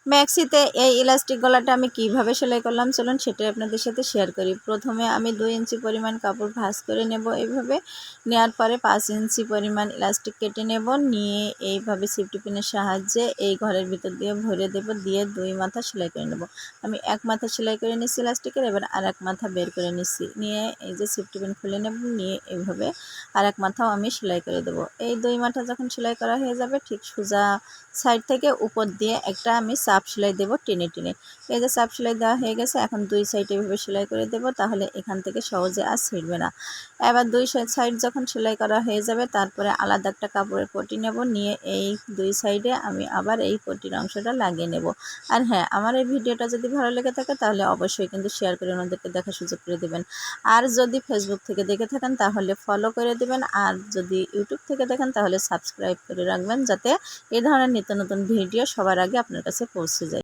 ম্যাক্সিতে এই ইলাস্টিক গলাটা আমি কিভাবে সেলাই করলাম চলুন সেটাই আপনাদের সাথে শেয়ার করি। প্রথমে আমি 2 ইঞ্চি পরিমাণ কাপড় ভাঁজ করে নেব এইভাবে। নেওয়ার পরে 5 ইঞ্চি পরিমাণ ইলাস্টিক কেটে নেব। নিয়ে এইভাবে সেফটি পিনের সাহায্যে এই ঘরের ভিতর দিয়ে ভরে দেব, দিয়ে 2 মাথা সেলাই করে নেব। আমি এক মাথা সেলাই করে নিচ্ছি ইলাস্টিকের, এবার আরেক মাথা বের করে নিচ্ছি। নিয়ে এই যে সেফটি পিন খুলে নেব, নিয়ে এইভাবে আরেক মাথাও আমি সেলাই করে দেব। এই 2 মাথা যখন সেলাই করা হয়ে যাবে, ঠিক সোজা সাইড থেকে উপর দিয়ে একটা আমি চাপ সেলাই দেব টেনে টেনে। এই যে চাপ সেলাই দেওয়া হয়ে গেছে, এখন 2 সাইড এভাবে সেলাই করে দেব, তাহলে এখান থেকে সহজে আর ছিঁড়বে না। এবার 2 সাইড যখন সেলাই করা হয়ে যাবে, তারপরে আলাদা একটা কাপড়ের পটি নেব, নিয়ে এই 2 সাইডে আমি আবার এই পটির অংশটা লাগিয়ে নেব। আর হ্যাঁ, আমার এই ভিডিওটা যদি ভালো লেগে থাকে তাহলে অবশ্যই কিন্তু শেয়ার করে ওনাদেরকে দেখার সুযোগ করে দেবেন। আর যদি ফেসবুক থেকে দেখে থাকেন তাহলে ফলো করে দেবেন, আর যদি ইউটিউব থেকে দেখেন তাহলে সাবস্ক্রাইব করে রাখবেন, যাতে এই ধরনের নিত্য নতুন ভিডিও সবার আগে আপনার কাছে পৌঁছে যায়।